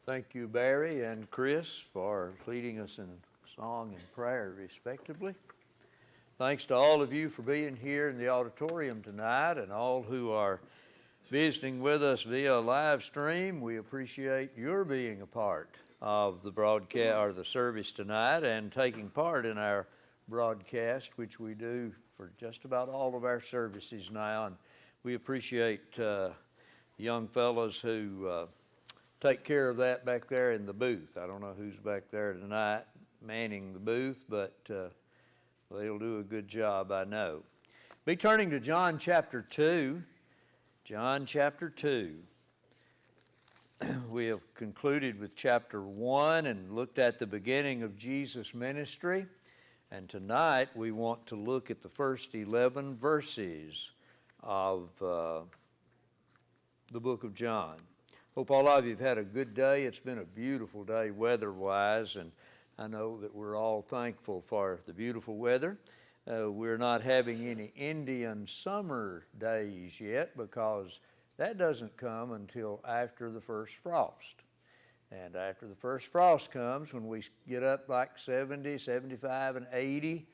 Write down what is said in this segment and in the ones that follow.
Thank you, Barry and Chris, for leading us in song and prayer, respectively. Thanks to all of you for being here in the auditorium tonight and all who are visiting with us via live stream. We appreciate your being a part of the broadcast or the service tonight and taking part in our broadcast, which we do for just about all of our services now. And we appreciate young fellows who take care of that back there in the booth. I don't know who's back there tonight manning the booth, but they'll do a good job, I know. Be turning to John chapter 2. John chapter 2. We have concluded with chapter 1 and looked at the beginning of Jesus' ministry. And tonight we want to look at the first 11 verses of the book of John. Hope all of you have had a good day. It's been a beautiful day weather-wise, and I know that we're all thankful for the beautiful weather. We're not having any Indian summer days yet because that doesn't come until after the first frost. And after the first frost comes, when we get up like 70, 75, and 80,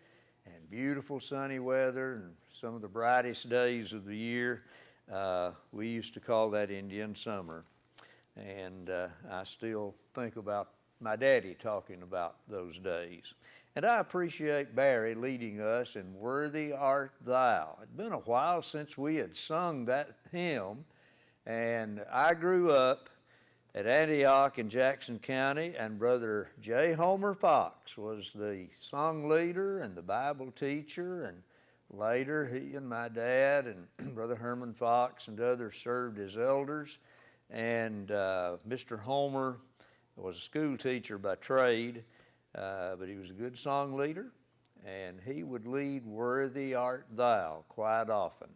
and beautiful sunny weather and some of the brightest days of the year, we used to call that Indian summer. And I still think about my daddy talking about those days. And I appreciate Barry leading us in Worthy Art Thou. It's been a while since we had sung that hymn, and I grew up at Antioch in Jackson County, and Brother J. Homer Fox was the song leader and the Bible teacher, and later he and my dad and Brother Herman Fox and others served as elders. And Mr. Homer was a school teacher by trade, but he was a good song leader, and he would lead Worthy Art Thou quite often,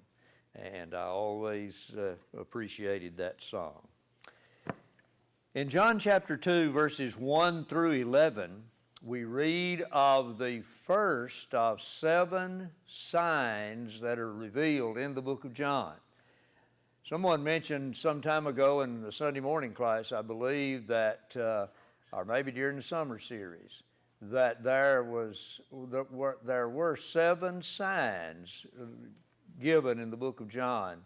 and I always appreciated that song. In John chapter 2, verses 1 through 11, we read of the first of 7 signs that are revealed in the book of John. Someone mentioned some time ago in the Sunday morning class, I believe, that, or maybe during the summer series, that there were 7 signs given in the book of John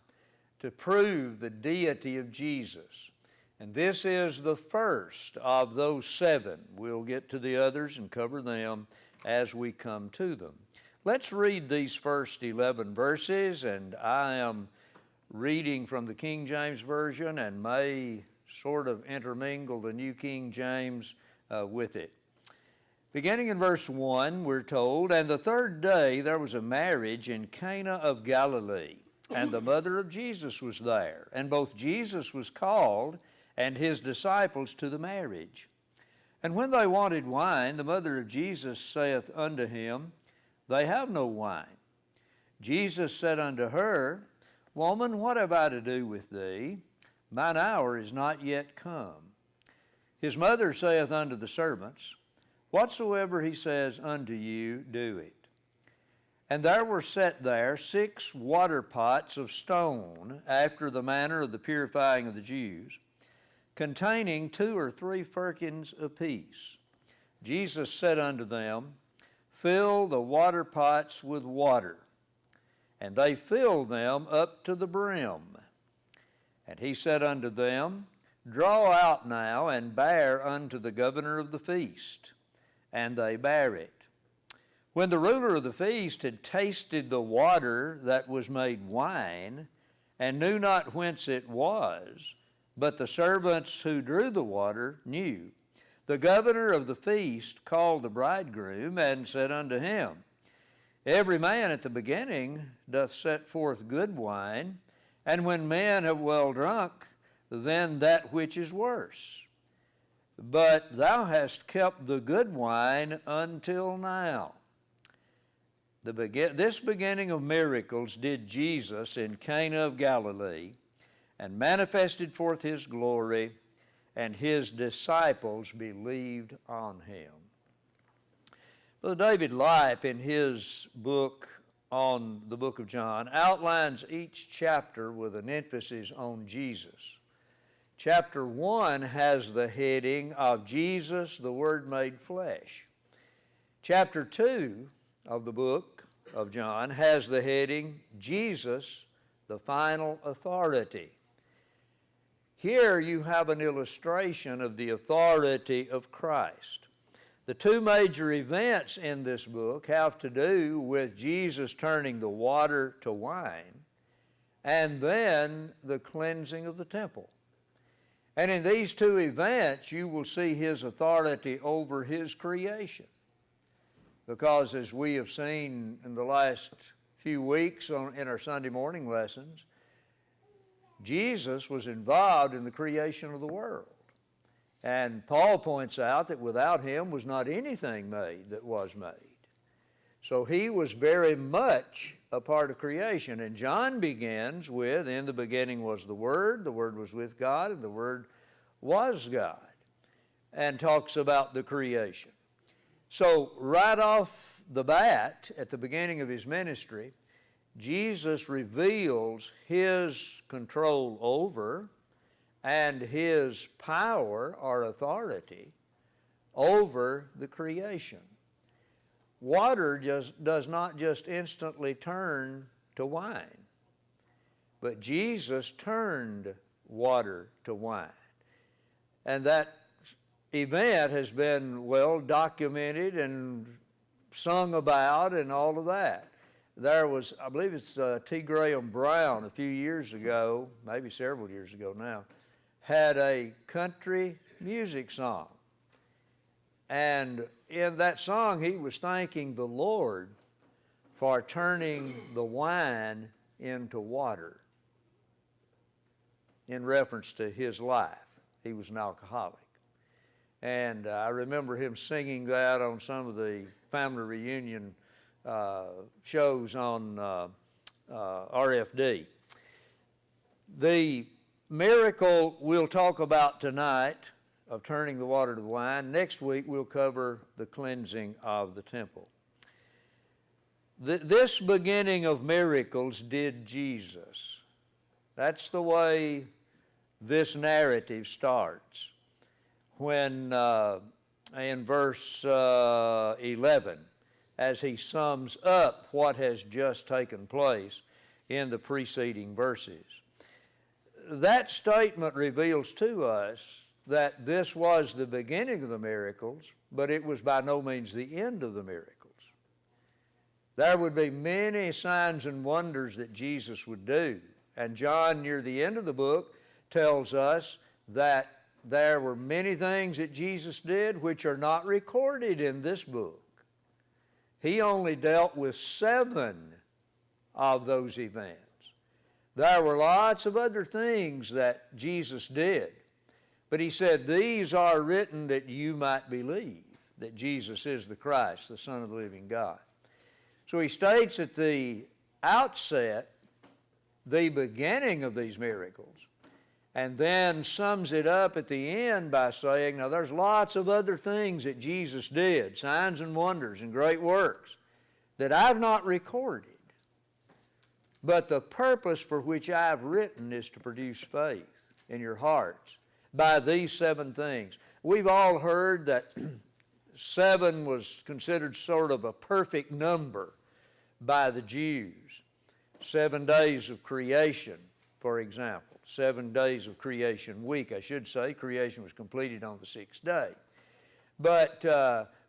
to prove the deity of Jesus. And this is the first of those 7. We'll get to the others and cover them as we come to them. Let's read these first 11 verses, and I am reading from the King James Version and may sort of intermingle the New King James with it. Beginning in verse 1, we're told, "And the third day there was a marriage in Cana of Galilee, and the mother of Jesus was there. And both Jesus was called and his disciples to the marriage. And when they wanted wine, the mother of Jesus saith unto him, They have no wine. Jesus said unto her, Woman, what have I to do with thee? Mine hour is not yet come. His mother saith unto the servants, Whatsoever he says unto you, do it. And there were set there 6 water pots of stone, after the manner of the purifying of the Jews, containing 2 or 3 firkins apiece. Jesus said unto them, Fill the water pots with water. And they filled them up to the brim. And he said unto them, Draw out now, and bear unto the governor of the feast. And they bare it. When the ruler of the feast had tasted the water that was made wine, and knew not whence it was, but the servants who drew the water knew, the governor of the feast called the bridegroom, and said unto him, Every man at the beginning doth set forth good wine, and when men have well drunk, then that which is worse. But thou hast kept the good wine until now. This beginning of miracles did Jesus in Cana of Galilee, and manifested forth his glory, and his disciples believed on him. Brother David Lipe, in his book on the book of John, outlines each chapter with an emphasis on Jesus. Chapter 1 has the heading of Jesus, the Word made flesh. Chapter 2 of the book of John has the heading, Jesus, the final authority. Here you have an illustration of the authority of Christ. The two major events in this book have to do with Jesus turning the water to wine and then the cleansing of the temple. And in these two events, you will see his authority over his creation. Because as we have seen in the last few weeks in our Sunday morning lessons, Jesus was involved in the creation of the world. And Paul points out that without him was not anything made that was made. So he was very much a part of creation. And John begins with, in the beginning was the Word was with God, and the Word was God, and talks about the creation. So right off the bat, at the beginning of his ministry, Jesus reveals his control over and his power or authority over the creation. Water does not just instantly turn to wine, but Jesus turned water to wine. And that event has been well documented and sung about and all of that. There was, I believe it's T. Graham Brown a few years ago, maybe several years ago now, had a country music song. And in that song, he was thanking the Lord for turning the wine into water in reference to his life. He was an alcoholic. And I remember him singing that on some of the family reunion shows on RFD. The miracle we'll talk about tonight of turning the water to wine. Next week we'll cover the cleansing of the temple. This beginning of miracles did Jesus. That's the way this narrative starts. When in verse 11, as he sums up what has just taken place in the preceding verses. That statement reveals to us that this was the beginning of the miracles, but it was by no means the end of the miracles. There would be many signs and wonders that Jesus would do. And John, near the end of the book, tells us that there were many things that Jesus did which are not recorded in this book. He only dealt with 7 of those events. There were lots of other things that Jesus did, but he said, these are written that you might believe that Jesus is the Christ, the Son of the living God. So he states at the outset the beginning of these miracles, and then sums it up at the end by saying, now there's lots of other things that Jesus did, signs and wonders and great works, that I've not recorded. But the purpose for which I've written is to produce faith in your hearts by these 7 things. We've all heard that 7 was considered sort of a perfect number by the Jews. 7 days of creation, for example. 7 days of creation week, I should say. Creation was completed on the 6th day. But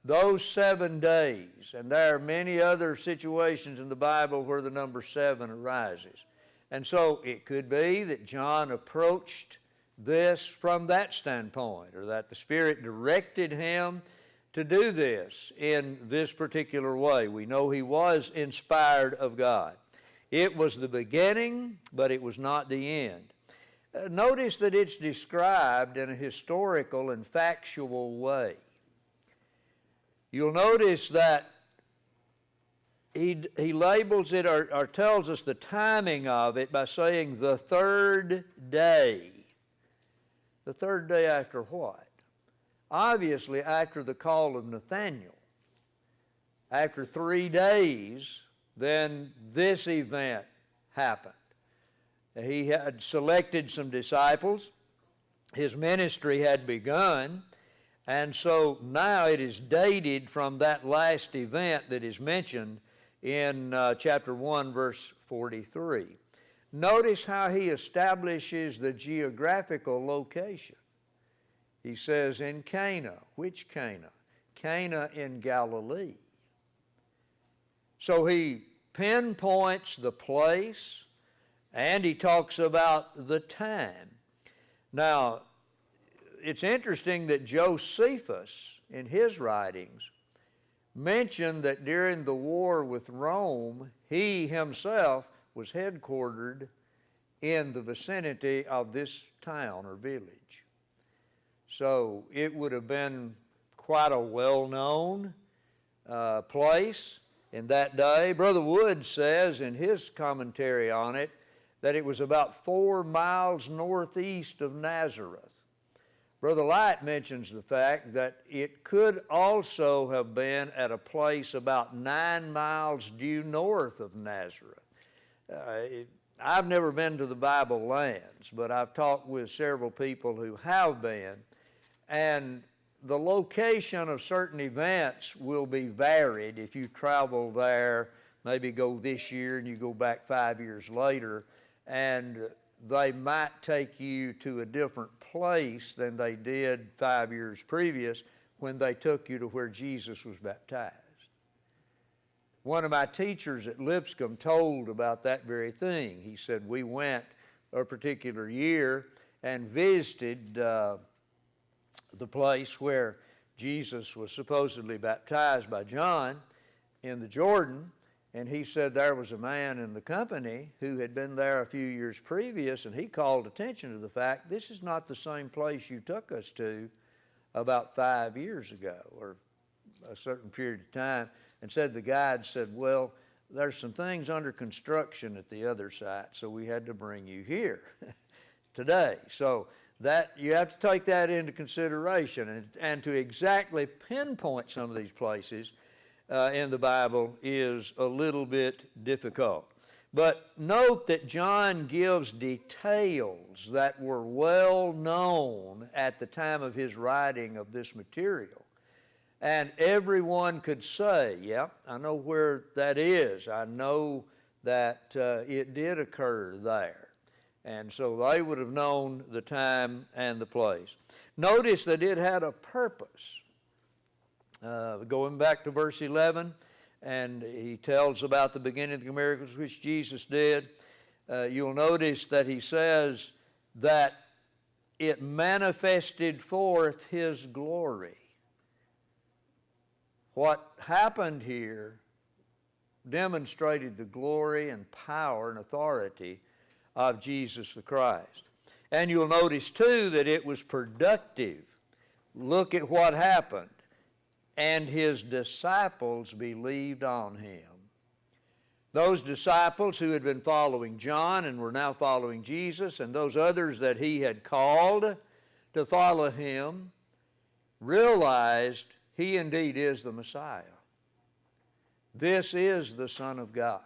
those 7 days, and there are many other situations in the Bible where the number 7 arises. And so it could be that John approached this from that standpoint, or that the Spirit directed him to do this in this particular way. We know he was inspired of God. It was the beginning, but it was not the end. Notice that it's described in a historical and factual way. You'll notice that he labels it or tells us the timing of it by saying the 3rd day. The 3rd day after what? Obviously after the call of Nathanael. After 3 days, then this event happened. He had selected some disciples his ministry had begun, and so now it is dated from that last event that is mentioned in chapter 1, verse 43. Notice how he establishes the geographical location. He says in Cana. Which Cana? Cana in Galilee. So he pinpoints the place, and he talks about the time. Now, it's interesting that Josephus, in his writings, mentioned that during the war with Rome, he himself was headquartered in the vicinity of this town or village. So it would have been quite a well-known place in that day. Brother Wood says in his commentary on it that it was about 4 miles northeast of Nazareth. Brother Light mentions the fact that it could also have been at a place about 9 miles due north of Nazareth. I've never been to the Bible lands, but I've talked with several people who have been, and the location of certain events will be varied if you travel there, maybe go this year and you go back 5 years later, and they might take you to a different place than they did 5 years previous when they took you to where Jesus was baptized. One of my teachers at Lipscomb told about that very thing. He said, we went a particular year and visited the place where Jesus was supposedly baptized by John in the Jordan, and he said there was a man in the company who had been there a few years previous, and he called attention to the fact, this is not the same place you took us to about 5 years ago, or a certain period of time, and said the guide said, well, there's some things under construction at the other site, so we had to bring you here today. So that you have to take that into consideration, and to exactly pinpoint some of these places in the Bible is a little bit difficult. But note that John gives details that were well known at the time of his writing of this material. And everyone could say, yep, I know where that is. I know that it did occur there. And so they would have known the time and the place. Notice that it had a purpose. Going back to verse 11, and he tells about the beginning of the miracles which Jesus did. You'll notice that he says that it manifested forth his glory. What happened here demonstrated the glory and power and authority of Jesus the Christ. And you'll notice too that it was productive. Look at what happened. And his disciples believed on him. Those disciples who had been following John and were now following Jesus, and those others that he had called to follow him, realized he indeed is the Messiah. This is the Son of God.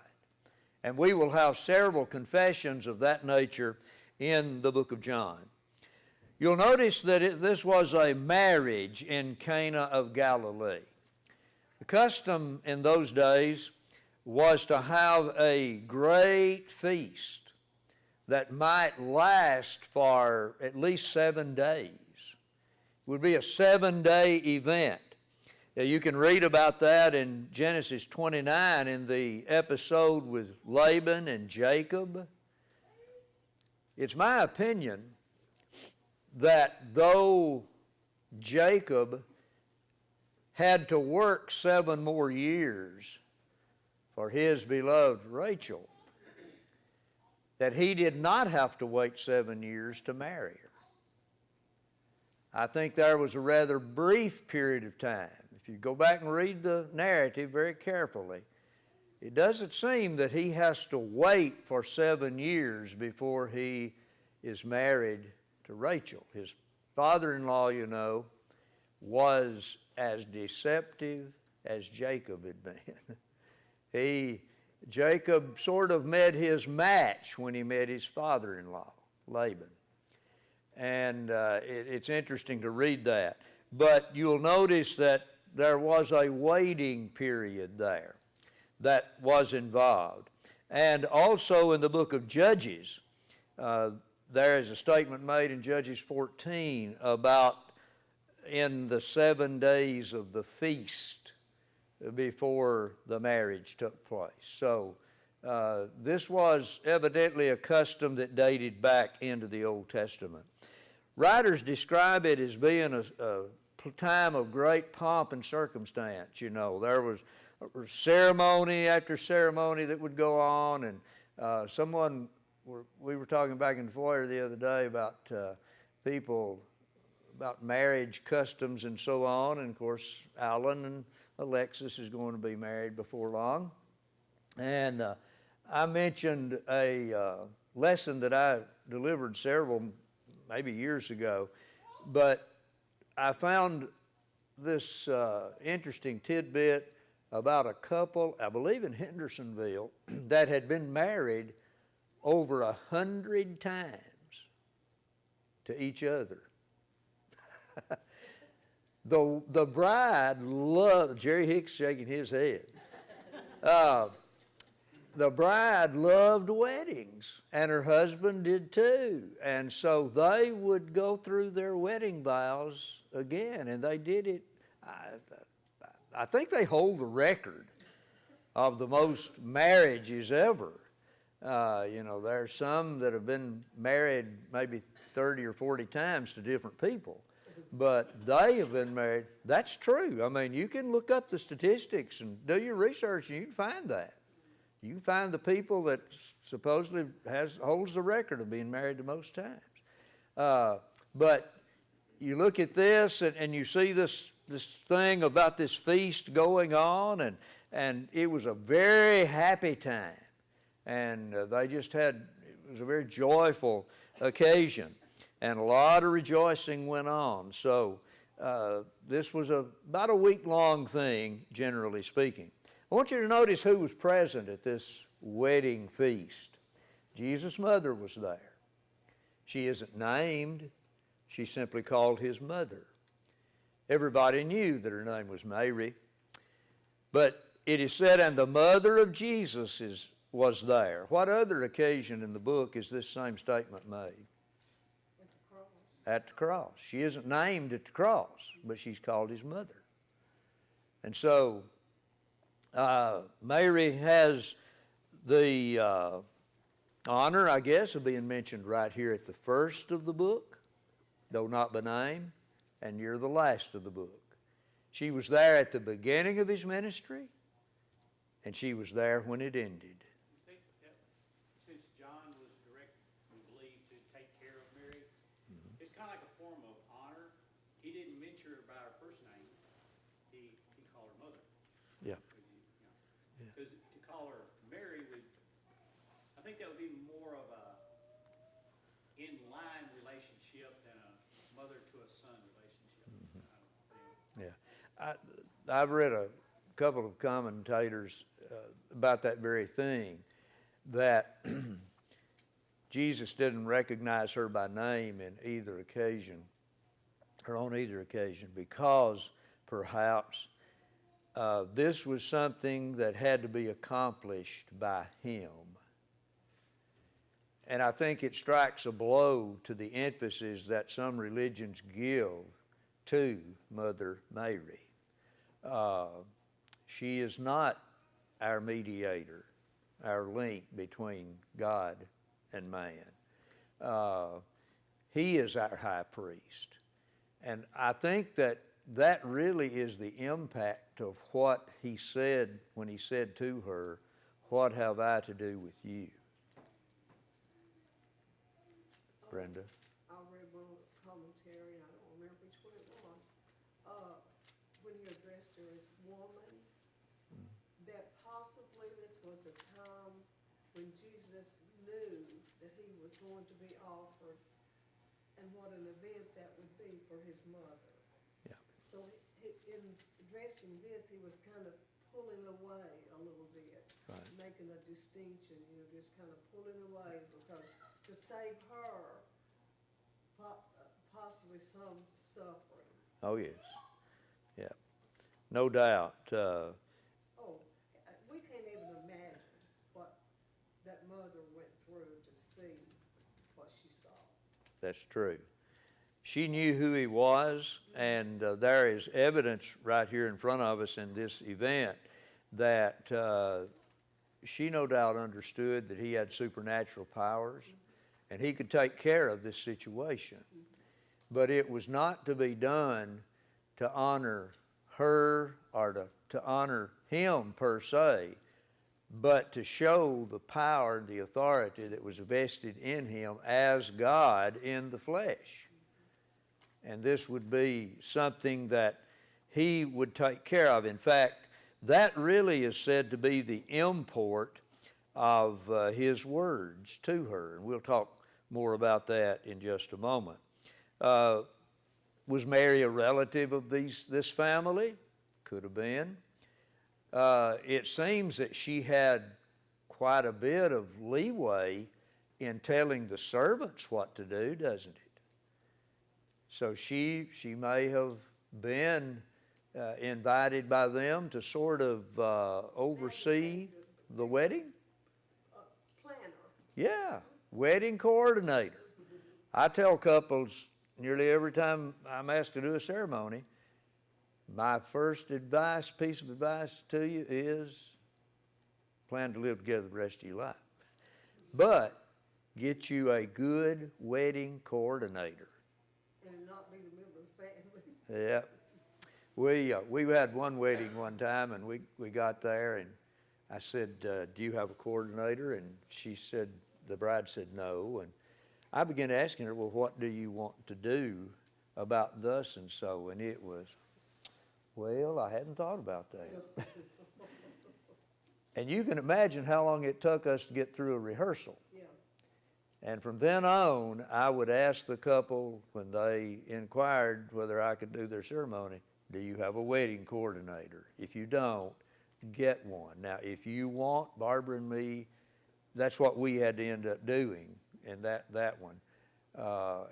And we will have several confessions of that nature in the book of John. You'll notice that this was a marriage in Cana of Galilee. The custom in those days was to have a great feast that might last for at least 7 days. It would be a 7-day event. You can read about that in Genesis 29 in the episode with Laban and Jacob. It's my opinion that though Jacob had to work 7 more years for his beloved Rachel, that he did not have to wait 7 years to marry her. I think there was a rather brief period of time. If you go back and read the narrative very carefully, it doesn't seem that he has to wait for 7 years before he is married to Rachel. His father-in-law, you know, was as deceptive as Jacob had been. Jacob sort of met his match when he met his father-in-law, Laban. And it's interesting to read that. But you'll notice that there was a waiting period there that was involved. And also in the book of Judges, there is a statement made in Judges 14 about in the 7 days of the feast before the marriage took place. So this was evidently a custom that dated back into the Old Testament. Writers describe it as being a time of great pomp and circumstance. You know, there was ceremony after ceremony that would go on, and we were talking back in the foyer the other day about people, about marriage customs and so on, and of course Alan and Alexis is going to be married before long. And I mentioned a lesson that I delivered several, maybe years ago, but I found this interesting tidbit about a couple, I believe in Hendersonville, that had been married over 100 times to each other. The bride loved, Jerry Hicks shaking his head. The bride loved weddings, and her husband did too. And so they would go through their wedding vows again, and they did it. I think they hold the record of the most marriages ever. You know, there are some that have been married maybe 30 or 40 times to different people, but they have been married. That's true. I mean, you can look up the statistics and do your research, and you can find that. You can find the people that supposedly holds the record of being married the most times. But you look at this and you see this thing about this feast going on, and it was a very happy time. And they just it was a very joyful occasion. And a lot of rejoicing went on. So this was about a week-long thing, generally speaking. I want you to notice who was present at this wedding feast. Jesus' mother was there. She isn't named. She's simply called his mother. Everybody knew that her name was Mary. But it is said, and the mother of Jesus was there. What other occasion in the book is this same statement made? At the cross. At the cross. She isn't named at the cross, but she's called his mother. And so Mary has the honor, I guess, of being mentioned right here at the first of the book, though not by name, and near the last of the book. She was there at the beginning of his ministry, and she was there when it ended. Since John was directed, we believe, to take care of Mary, it's kind of like a form of honor. He didn't mention her by her first name. He called her mother. Yeah. Because to call her Mary was, I think that would be more of a in-line relationship than a mother to a son relationship. Yeah. I've read a couple of commentators about that very thing, that Jesus didn't recognize her by name in either occasion, or on either occasion, because perhaps this was something that had to be accomplished by him. And I think it strikes a blow to the emphasis that some religions give to Mother Mary. She is not our mediator, our link between God and man. He is our high priest. And I think that really is the impact of what he said when he said to her, "What have I to do with you?" Brenda? I read one commentary, I don't remember which one it was, when he addressed her as woman, that possibly this was a time when Jesus knew that he was going to be offered, and what an event that would be for his mother. Yeah. So in addressing this, he was kind of pulling away a little bit, Right. making a distinction, just kind of pulling away, because to save her possibly some suffering. Oh, yes. Yeah. No doubt. Oh, we can't even imagine what that mother went through to see what she saw. That's true. She knew who he was, and there is evidence right here in front of us in this event that she no doubt understood that he had supernatural powers and he could take care of this situation. But it was not to be done to honor her or to honor him per se, but to show the power and the authority that was vested in him as God in the flesh. And this would be something that he would take care of. In fact, that really is said to be the import of his words to her. And we'll talk more about that in just a moment. Was Mary a relative of this family? Could have been. It seems that she had quite a bit of leeway in telling the servants what to do, doesn't it? So she may have been invited by them to sort of oversee the wedding. Planner. Yeah, wedding coordinator. I tell couples nearly every time I'm asked to do a ceremony, my first piece of advice to you is plan to live together the rest of your life. But get you a good wedding coordinator. And not be the member of the family. Yeah. We had one wedding one time, and we got there, and I said, do you have a coordinator? And she said, the bride said no. And I began asking her, well, what do you want to do about thus and so? And it was, well, I hadn't thought about that. And you can imagine how long it took us to get through a rehearsal. Yeah. And from then on, I would ask the couple when they inquired whether I could do their ceremony, do you have a wedding coordinator? If you don't, get one. Now, if you want Barbara and me, that's what we had to end up doing in that one.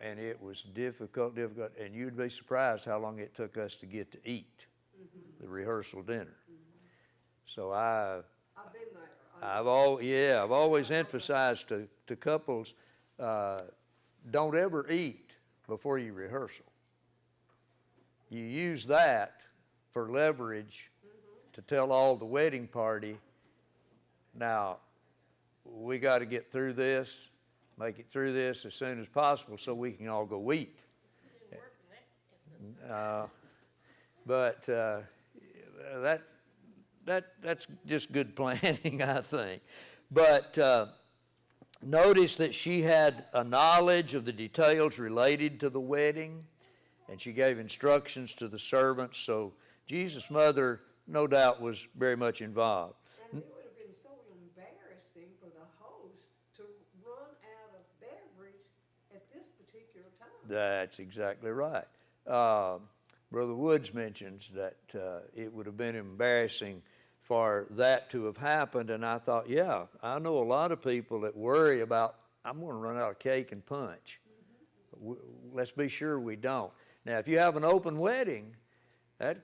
And it was difficult, and you'd be surprised how long it took us to get to eat the rehearsal dinner. So I've been there. I've always emphasized to couples, don't ever eat before you rehearsal. You use that for leverage to tell all the wedding party, now, we got to get through this, make it through this as soon as possible so we can all go eat. But that's just good planning, I think. But notice that she had a knowledge of the details related to the wedding, and she gave instructions to the servants. So Jesus' mother, no doubt, was very much involved. And it would have been so embarrassing for the host to run out of beverage at this particular time. That's exactly right. Brother Woods mentions that it would have been embarrassing for that to have happened, and I thought, yeah, I know a lot of people that worry about, I'm going to run out of cake and punch. Let's be sure we don't. Now, if you have an open wedding, that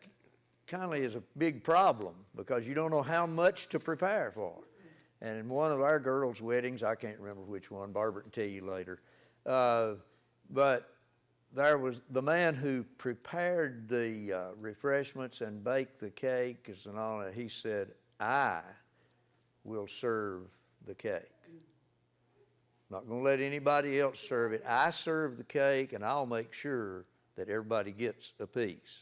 kind of is a big problem because you don't know how much to prepare for. And in one of our girls' weddings, I can't remember which one, Barbara can tell you later, but there was the man who prepared the refreshments and baked the cakes and all that. He said, I will serve the cake. Not going to let anybody else serve it. I serve the cake, and I'll make sure that everybody gets a piece.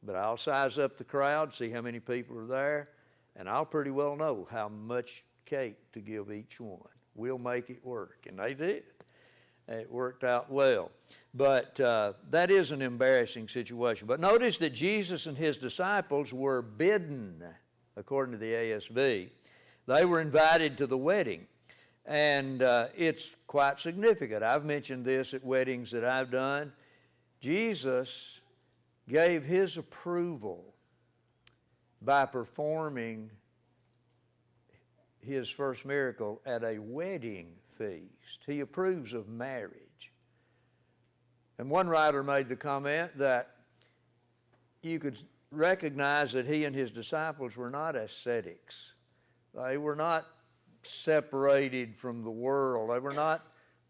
But I'll size up the crowd, see how many people are there, and I'll pretty well know how much cake to give each one. We'll make it work. And they did. It worked out well. But that is an embarrassing situation. But notice that Jesus and his disciples were bidden, according to the ASV. They were invited to the wedding. And it's quite significant. I've mentioned this at weddings that I've done. Jesus gave his approval by performing his first miracle at a wedding feast. He approves of marriage. And one writer made the comment that you could recognize that he and his disciples were not ascetics. They were not separated from the world. They were not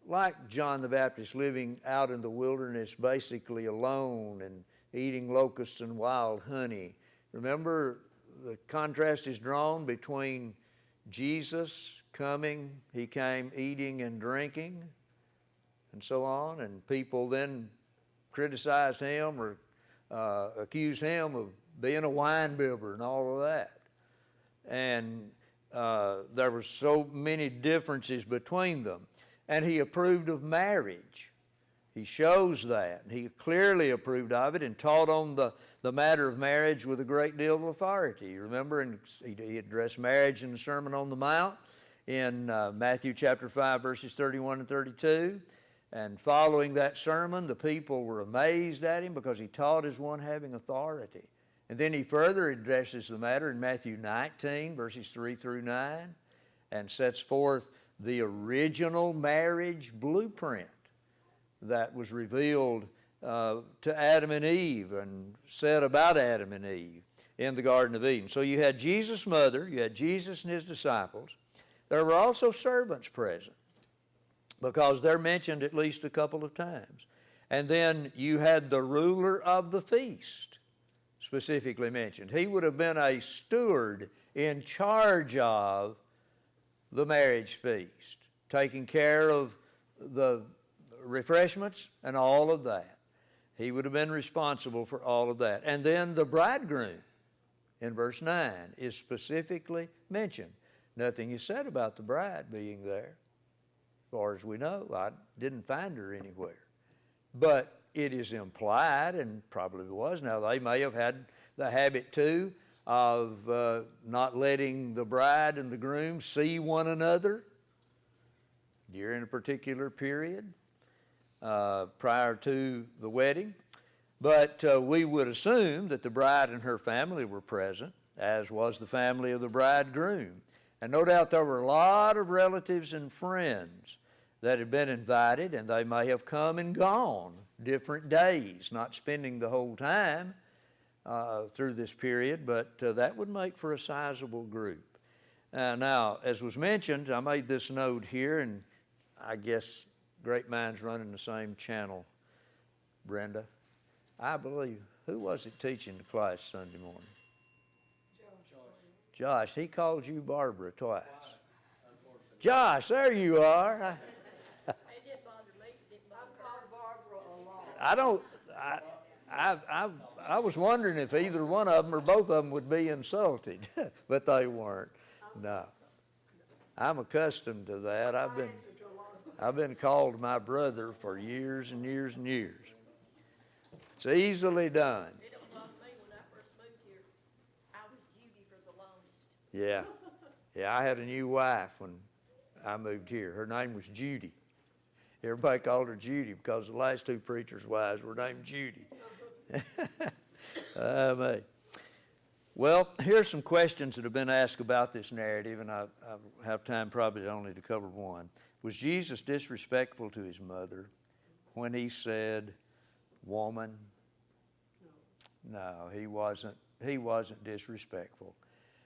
like John the Baptist living out in the wilderness basically alone and eating locusts and wild honey. Remember, the contrast is drawn between Jesus coming, he came eating and drinking and so on, and people then criticized him or accused him of being a wine bibber and all of that. And there were so many differences between them. And he approved of marriage. He shows that. He clearly approved of it and taught on the matter of marriage with a great deal of authority. Remember, and he addressed marriage in the Sermon on the Mount in Matthew chapter 5, verses 31 and 32. And following that sermon, the people were amazed at him because he taught as one having authority. And then he further addresses the matter in Matthew 19, verses 3 through 9, and sets forth the original marriage blueprint that was revealed to Adam and Eve and said about Adam and Eve in the Garden of Eden. So you had Jesus' mother, you had Jesus and his disciples. There were also servants present, because they're mentioned at least a couple of times. And then you had the ruler of the feast specifically mentioned. He would have been a steward in charge of the marriage feast, taking care of the refreshments and all of that. He would have been responsible for all of that. And then the bridegroom in verse 9 is specifically mentioned. Nothing is said about the bride being there. As far as we know, I didn't find her anywhere. But it is implied, and probably was. Now, they may have had the habit, too, of not letting the bride and the groom see one another during a particular period prior to the wedding. But we would assume that the bride and her family were present, as was the family of the bridegroom. And no doubt there were a lot of relatives and friends that had been invited, and they may have come and gone different days, not spending the whole time through this period, but that would make for a sizable group. Now, as was mentioned, I made this note here, and I guess great minds running the same channel, Brenda. I believe, who was it teaching the class Sunday morning? Josh. He called you Barbara twice. Josh, there you are. It didn't bother me. I've called Barbara a lot. I was wondering if either one of them or both of them would be insulted, but they weren't. No. I'm accustomed to that. I've been called my brother for years and years and years. It's easily done. It don't bother me. When I first moved here, I was Judy for the longest. Yeah, I had a new wife when I moved here. Her name was Judy. Everybody called her Judy because the last two preachers' wives were named Judy. Well, here's some questions that have been asked about this narrative, and I have time probably only to cover one. Was Jesus disrespectful to his mother when he said, "Woman"? No, he wasn't. He wasn't disrespectful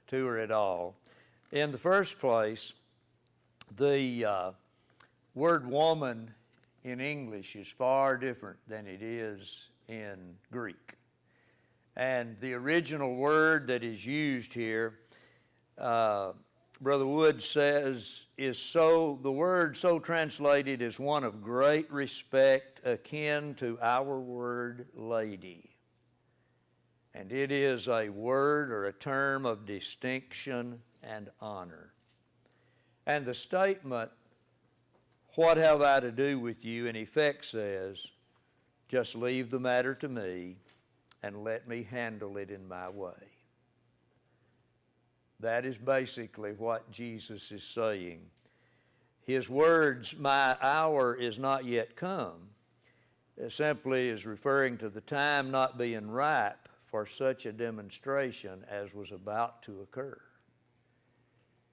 to her at all. In the first place, the word woman in English is far different than it is in Greek. And the original word that is used here, Brother Wood says, the word so translated is one of great respect, akin to our word lady. And it is a word or a term of distinction and honor. And the statement, "What have I to do with you?" in effect says, just leave the matter to me and let me handle it in my way. That is basically what Jesus is saying. His words, "My hour is not yet come," simply is referring to the time not being ripe for such a demonstration as was about to occur.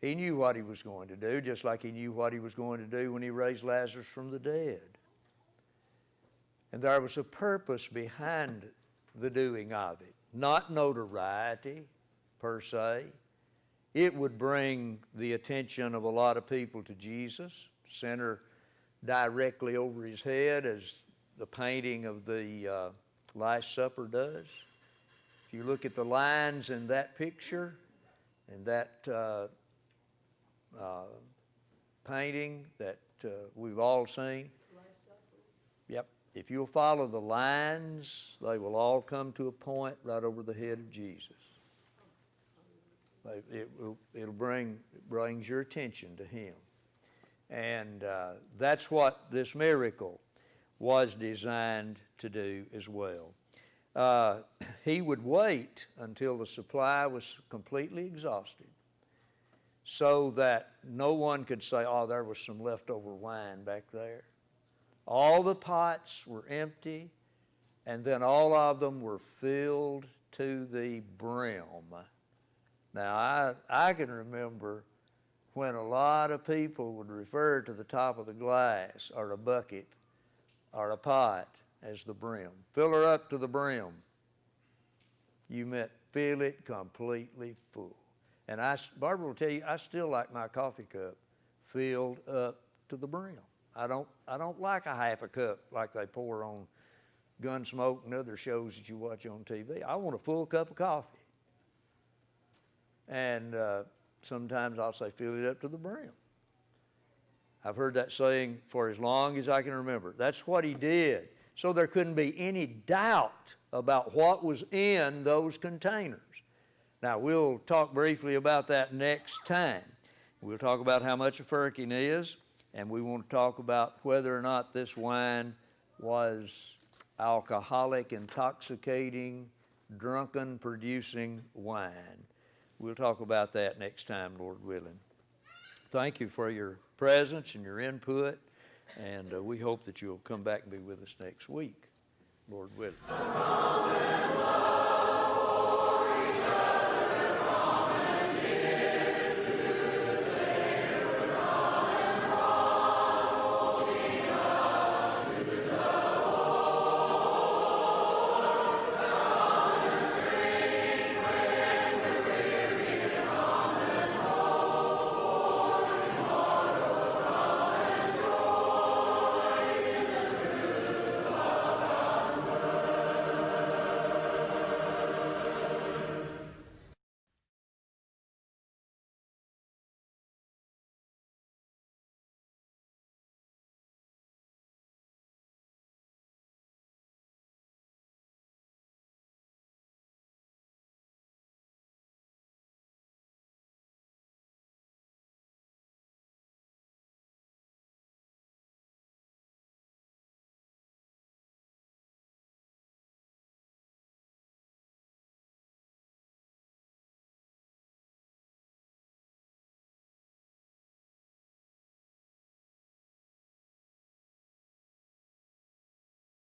He knew what he was going to do, just like he knew what he was going to do when he raised Lazarus from the dead. And there was a purpose behind the doing of it, not notoriety per se. It would bring the attention of a lot of people to Jesus, center directly over his head as the painting of the Last Supper does. If you look at the lines in that picture and that painting that we've all seen, Last Supper. yep, if you'll follow the lines, they will all come to a point right over the head of Jesus. It'll brings your attention to him. And that's what this miracle was designed to do as well. He would wait until the supply was completely exhausted so that no one could say, oh, there was some leftover wine back there. All the pots were empty, and then all of them were filled to the brim. Now, I can remember when a lot of people would refer to the top of the glass or a bucket or a pot as the brim. Fill her up to the brim. You meant fill it completely full. And Barbara will tell you, I still like my coffee cup filled up to the brim. I don't like a half a cup like they pour on Gunsmoke and other shows that you watch on TV. I want a full cup of coffee. And sometimes I'll say, fill it up to the brim. I've heard that saying for as long as I can remember. That's what he did. So there couldn't be any doubt about what was in those containers. Now, we'll talk briefly about that next time. We'll talk about how much a firkin is, and we want to talk about whether or not this wine was alcoholic, intoxicating, drunken, producing wine. We'll talk about that next time, Lord willing. Thank you for your presence and your input, and we hope that you'll come back and be with us next week, Lord willing.